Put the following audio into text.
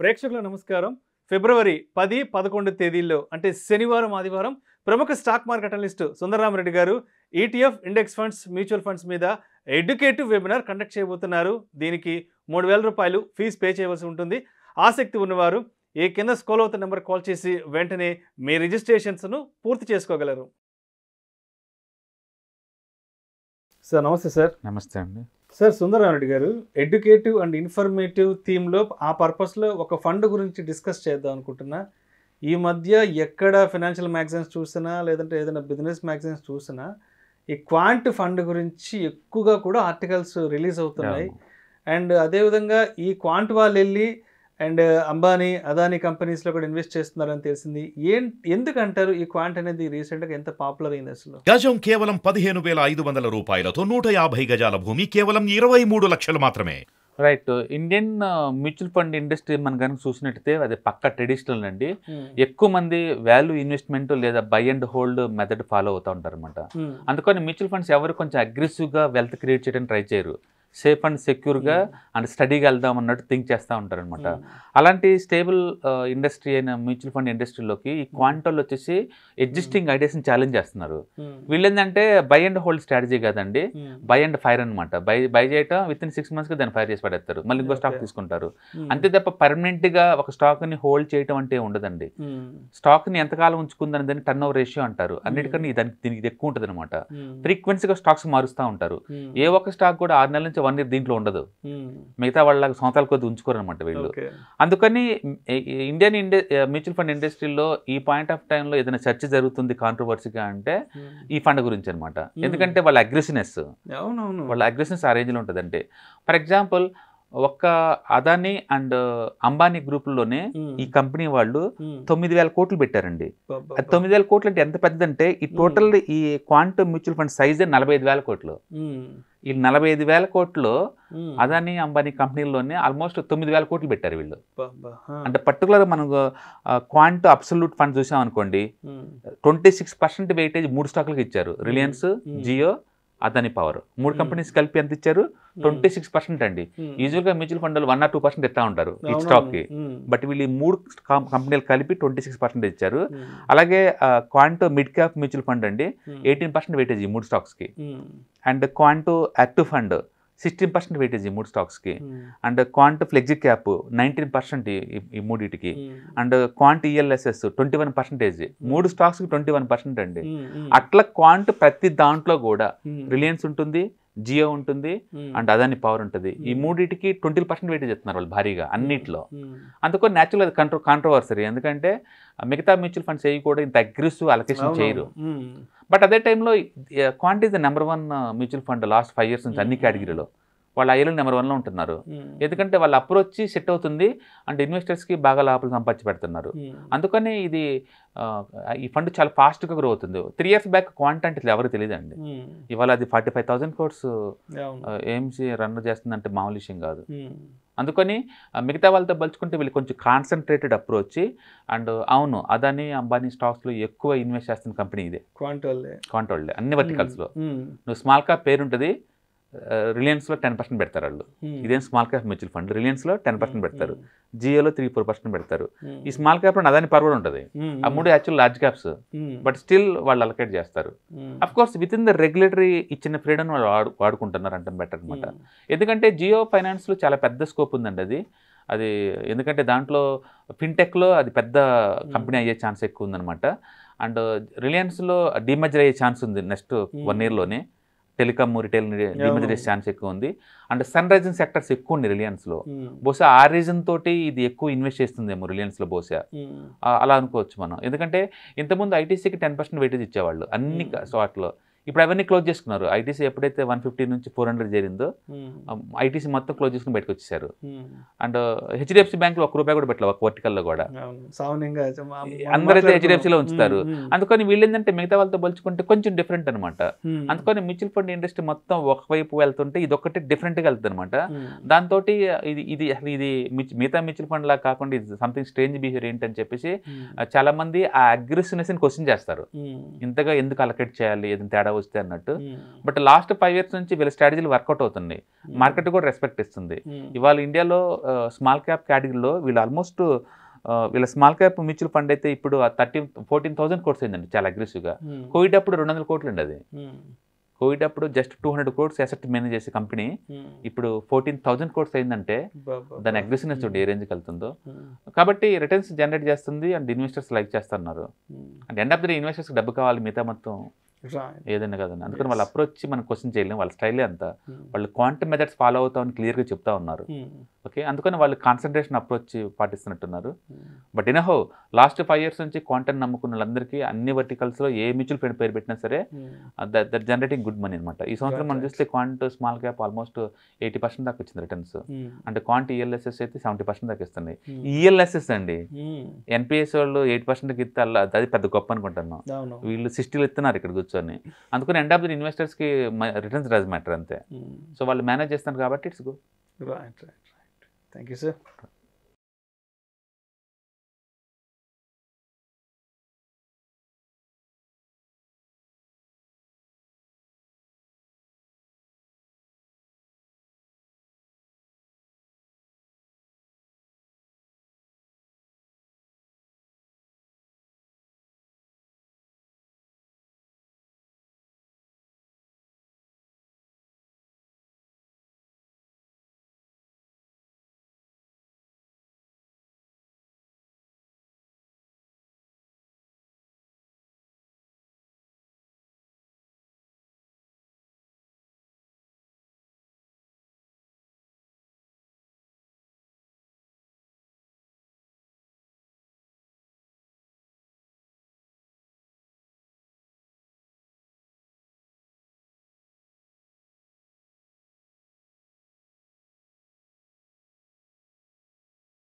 ప్రేక్షకుల నమస్కారం. ఫిబ్రవరి 10, 11 తేదీల్లో అంటే శనివారం, ఆదివారం ప్రముఖ స్టాక్ మార్కెట్ అనలిస్ట్ సుందరరామరెడ్డి గారు ETF, index funds, mutual funds మీద ఎడ్యుకేటివ్ వెబినార్ కండక్ట్ చేయబోతున్నారు. దీనికి ₹3,000 ఫీజు పే చేయవలసి ఉంటుంది. ఆసక్తి ఉన్నవారు ఈ కింద స్క్రోల్ అవుతున్న నెంబర్ కాల్ చేసి వెంటనే మీ రిజిస్ట్రేషన్స్ను పూర్తి చేసుకోగలరు. సార్ నమస్తే సార్. నమస్తే అండి. సార్ సుందరరామరెడ్డి గారు, ఎడ్యుకేటివ్ అండ్ ఇన్ఫర్మేటివ్ థీమ్లో ఆ పర్పస్లో ఒక ఫండ్ గురించి డిస్కస్ చేద్దాం అనుకుంటున్నా. ఈ మధ్య ఎక్కడ ఫైనాన్షియల్ మ్యాగజైన్స్ చూసినా లేదంటే ఏదైనా బిజినెస్ మ్యాగజైన్స్ చూసినా ఈ క్వాంట్ ఫండ్ గురించి ఎక్కువగా కూడా ఆర్టికల్స్ రిలీజ్ అవుతున్నాయి. అండ్ అదేవిధంగా ఈ క్వాంట్ వాళ్ళు వెళ్ళి అండ్ అంబానీ, అదానీ కంపెనీస్లో కూడా ఇన్వెస్ట్ చేస్తున్నారని తెలిసింది. ఎందుకంటారు ఈ క్వాంట్ అనేది రీసెంట్గా ఎంత పాపులర్ అయింది? అసలు గజం కేవలం ₹15,500 150 గజాల భూమి కేవలం 23 లక్షలు మాత్రమే. Right. Indian mutual fund industry మనం కనుక చూసినట్టయితే అది పక్క ట్రెడిషనల్ అండి. ఎక్కువ మంది వాల్యూ ఇన్వెస్ట్మెంట్ లేదా by and hold method follow అవుతూ ఉంటారు అనమాట. అందుకని మ్యూచువల్ ఫండ్స్ ఎవరు కొంచెం అగ్రెసివ్గా వెల్త్ క్రియేట్ చేయడానికి ట్రై చేయరు. సేఫ్ అండ్ సెక్యూర్గా అండ్ స్టడీగా వెళ్దాం అన్నట్టు థింక్ చేస్తూ ఉంటారు అనమాట. అలాంటి స్టేబుల్ ఇండస్ట్రీ అయిన మ్యూచువల్ ఫండ్ ఇండస్ట్రీలోకి ఈ క్వాంటోల్ వచ్చేసి ఎగ్జిస్టింగ్ ఐడియాస్ని ఛాలెంజ్ చేస్తున్నారు. వీళ్ళు ఏంటంటే బై అండ్ హోల్డ్ స్ట్రాటజీ కాదండి, బై అండ్ ఫైర్ అనమాట. బై చేయటం విత్ ఇన్ 6 monthsకి దాన్ని ఫైర్ చేసి పడేస్తారు, మళ్ళీ ఇంకో స్టాక్ తీసుకుంటారు. అంతే తప్ప పర్మనెంట్గా ఒక స్టాక్ని హోల్డ్ చేయటం అంటే ఉండదండి. స్టాక్ని ఎంతకాలం ఉంచుకుందని దాన్ని టర్న్ ఓవర్ రేషియో అంటారు. అన్నిటికన్నా దీనికి ఇది ఎక్కువ ఉంటుంది అనమాట. ఫ్రీక్వెన్సీగా స్టాక్స్ మారుస్తూ ఉంటారు. ఏ ఒక్క స్టాక్ కూడా 6 నెలల నుంచి 1 year దీంట్లో ఉండదు. మిగతా వాళ్ళ సంవత్సరాల కొద్ది ఉంచుకోరు అనమాట వీళ్ళు. అందుకని ఇండియన్ మ్యూచువల్ ఫండ్ ఇండస్ట్రీలో ఈ పాయింట్ ఆఫ్ టైంలో ఏదైనా చర్చ జరుగుతుంది కాంట్రవర్సీగా అంటే ఈ ఫండ్ గురించి అనమాట. ఎందుకంటే వాళ్ళ అగ్రెసివ్నెస్ ఆ రేంజ్లో ఉంటుంది. అంటే ఫర్ ఎగ్జాంపుల్ ఒక్క అదానీ అండ్ అంబానీ గ్రూపుల్లోనే ఈ కంపెనీ వాళ్ళు 9,000 కోట్లు పెట్టారండి. అది 9,000 కోట్లు అంటే ఎంత పెద్దదంటే ఈ టోటల్ ఈ క్వాంట్ మ్యూచువల్ ఫండ్ సైజే 45,000 కోట్లు. ఈ 45,000 కోట్లు అదానీ అంబానీ కంపెనీల్లోనే ఆల్మోస్ట్ 9,000 కోట్లు పెట్టారు వీళ్ళు. అంటే పర్టికులర్ మనం క్వాంట్ అబ్సల్యూట్ ఫండ్ చూసాం అనుకోండి, 26% వెయిటేజ్ 3 స్టాకులకు ఇచ్చారు. రిలయన్స్, జియో, అదానీ పవర్, 3 కంపెనీస్ కలిపి ఎంత ఇచ్చారు? 26% అండి. యూజువల్గా మ్యూచువల్ ఫండ్లు 1 or 2% ఇస్తా ఉంటారు ఈ స్టాక్కి. బట్ వీళ్ళు ఈ 3 కంపెనీలు కలిపి 26% ఇచ్చారు. అలాగే Quant mid cap mutual fund అండి 18% వెయిటేజ్ ఈ 3 స్టాక్స్కి. And Quant active fund 16% weightage ఈ 3 స్టాక్స్కి. అండ్ క్వాంట్ ఫ్లెక్సీ క్యాప్ 19% ఈ మూడింటికి. And quant ELSS 21%. 3 స్టాక్స్కి 21% అండి. అట్లా క్వాంట్ ప్రతి దాంట్లో కూడా రిలయన్స్ ఉంటుంది, జియో ఉంటుంది అండ్ అదానీ పవర్ ఉంటుంది. ఈ మూడింటికి 20% వెయిటేజ్ ఇస్తున్నారు వాళ్ళు భారీగా అన్నిట్లో. అందుకని న్యాచురల్ అది కాంట్రవర్సరీ. ఎందుకంటే మిగతా మ్యూచువల్ ఫండ్స్ ఏవి కూడా ఇంత అగ్రెసివ్ అలొకేషన్ చేయరు. బట్ అదే టైంలో quant is the number 1 mutual fund last 5 years నుంచి అన్ని కేటగిరీలో. వాళ్ళు ఐఏలో నెంబర్ 1లో ఉంటున్నారు. ఎందుకంటే వాళ్ళ అప్రోచ్ సెట్ అవుతుంది అండ్ ఇన్వెస్టర్స్కి బాగా లాభాలు సంపాదించి పెడుతున్నారు. అందుకని ఇది ఈ ఫండ్ చాలా ఫాస్ట్గా గ్రో అవుతుంది. 3 years బ్యాక్ క్వాంట్ అంటే ఎవరికి తెలియదండి. ఇవాళ అది 45,000 crores ఏఎంసీ రన్ చేస్తుందంటే మామూలు విషయం కాదు. అందుకని మిగతా వాళ్ళతో పోల్చుకుంటే వీళ్ళు కొంచెం కాన్సన్ట్రేటెడ్ అప్రోచ్. అండ్ అవును, అదానీ అంబానీ స్టాక్స్లో ఎక్కువ ఇన్వెస్ట్ చేస్తున్న కంపెనీ ఇదే క్వాంట్ వాళ్ళే అన్ని వర్టికల్స్లో. నువ్వు స్మాల్ క్యాప్ పేరు ఉంటుంది, రిలయన్స్లో 10% పెడతారు వాళ్ళు. ఇదేం స్మాల్ క్యాప్ మ్యూచువల్ ఫండ్, రిలయన్స్లో 10% పెడతారు, జియోలో 3-4% పెడతారు. ఈ స్మాల్ క్యాప్ అదాని పవర్ కూడా ఉంటుంది. ఆ 3 actual large caps, but still వాళ్ళు అలొకేట్ చేస్తారు. Of course with in the regulatory ఇచ్చిన ఫ్రీడమ్ వాళ్ళు వాడుకుంటున్నారు అంటే బెటర్ అనమాట. ఎందుకంటే జియో ఫైనాన్స్లో చాలా పెద్ద స్కోప్ ఉందండి అది ఎందుకంటే దాంట్లో ఫిన్టెక్లో అది పెద్ద కంపెనీ అయ్యే ఛాన్స్ ఎక్కువ ఉందన్నమాట. అండ్ రిలయన్స్లో డిమర్జర్ అయ్యే ఛాన్స్ ఉంది నెక్స్ట్ 1 yearలోనే. టెలికామ్, రిటైల్ డిమర్జర్ చేసే ఛాన్స్ ఎక్కువ ఉంది. అండ్ సన్ రైజింగ్ సెక్టర్స్ ఎక్కువ ఉంది రిలయన్స్లో. బహుశా ఆ రీజన్ తోటి ఇది ఎక్కువ ఇన్వెస్ట్ చేస్తుందేమో రిలయన్స్లో బహుశా, అలా అనుకోవచ్చు మనం. ఎందుకంటే ఇంతకుముందు ఐటీసీకి 10% వెయిటేజ్ ఇచ్చేవాళ్ళు అన్ని స్టాక్లో. ఇప్పుడు అవన్నీ క్లోజ్ చేసుకున్నారు. ఐటీసీ ఎప్పుడైతే 150 నుంచి 400 చేరిందో ఐటీసీ మొత్తం క్లోజ్ చేసుకుని బయటకు వచ్చేసారు. అండ్ హెచ్డిఎఫ్సి బ్యాంక్లో ₹1 కూడా పెట్టలేదు, ఒక వర్టికల్లో కూడా. అందరైతే హెచ్డిఎఫ్సిలో ఉంచుతారు. అందుకని వీళ్ళు ఏంటంటే మిగతా వాళ్ళతో పోల్చుకుంటే కొంచెం డిఫరెంట్ అనమాట. అందుకని మ్యూచువల్ ఫండ్ ఇండస్ట్రీ మొత్తం ఒకవైపు వెళ్తుంటే ఇది ఒక్కటి డిఫరెంట్గా వెళ్తుంది అనమాట. దాంతో ఇది మిగతా మ్యూచువల్ ఫండ్ లాగా కాకుండా ఇది సంథింగ్ స్ట్రేంజ్ బిహేవియర్ ఏంటని చెప్పేసి చాలా మంది ఆ అగ్రెసివ్నెస్ని క్వశ్చన్ చేస్తారు. ఇంతగా ఎందుకు అలొకేట్ చేయాలి, ఏదైనా తేడా వస్తే అన్నట్టు. బట్ లాస్ట్ 5 years నుంచి వీళ్ళ స్ట్రాటజీలు వర్కౌట్ అవుతున్నాయి, మార్కెట్ కూడా రెస్పెక్ట్ ఇస్తుంది. ఇవాళ ఇండియాలో స్మాల్ క్యాప్ కేటగిరీలో వీళ్ళు ఆల్మోస్ట్ వీళ్ళ స్మాల్ క్యాప్ మ్యూచువల్ ఫండ్ అయితే ఇప్పుడు 14,000 crores అయిందండి, చాలా అగ్రెసివ్గా. కోవిడ్ అప్పుడు 200 కోట్లు అండి అది. కోవిడ్ అప్పుడు జస్ట్ 200 crores అసెట్ మేనేజ్ చేసే కంపెనీ ఇప్పుడు 14,000 crores అయిందంటే దాని అగ్రెసివ్నెస్ చూడండి ఏ రేంజ్కి వెళ్తుందో. కాబట్టి రిటర్న్స్ జనరేట్ చేస్తుంది అండ్ ఇన్వెస్టర్స్ లైక్ చేస్తున్నారు. And end of the day investors డబ్బు కావాలి, మిగతా మొత్తం ఏదైనా కదండి. అందుకని వాళ్ళ అప్రోచ్ మనం క్వశ్చన్ చేయలేము, వాళ్ళ స్టైలే అంతా. వాళ్ళు క్వాంటమ్ మెథడ్స్ ఫాలో అవుతామని క్లియర్గా చెప్తా ఉన్నారు. ఓకే, అందుకని వాళ్ళు కాన్సన్ట్రేషన్ అప్రోచ్ పాటిస్తున్నట్టున్నారు. బట్ ఇనహో లాస్ట్ 5 years నుంచి క్వాంటమ్ నమ్ముకున్న వాళ్ళందరికీ అన్ని వర్టికల్స్లో ఏ మ్యూచువల్ ఫండ్ పేరు పెట్టినా సరే దట్ జనరేటింగ్ గుడ్ మనీ అనమాట. ఈ సంవత్సరం మనం చూస్తే క్వాంట్ స్మాల్ క్యాప్ ఆల్మోస్ట్ 80% దాకా వచ్చింది రిటర్న్స్. అంటే క్వాంట్ ఈఎల్ఎస్ఎస్ అయితే 70% దాకా ఇస్తున్నాయి. ఈఎల్ఎస్ఎస్ అండి, ఎన్పిఎస్ వాళ్ళు 8% ఇస్తే అది పెద్ద గొప్ప అనుకుంటున్నాం. వీళ్ళు 60 ఇస్తున్నారు ఇక్కడ కూర్చొని. అందుకని ఎండ్ ఆఫ్ ది ఇన్వెస్టర్స్కి రిటర్న్స్ డస్ మ్యాటర్ అంతే. సో వాళ్ళు మేనేజ్ చేస్తున్నారు కాబట్టి it's good. Right. Thank you sir.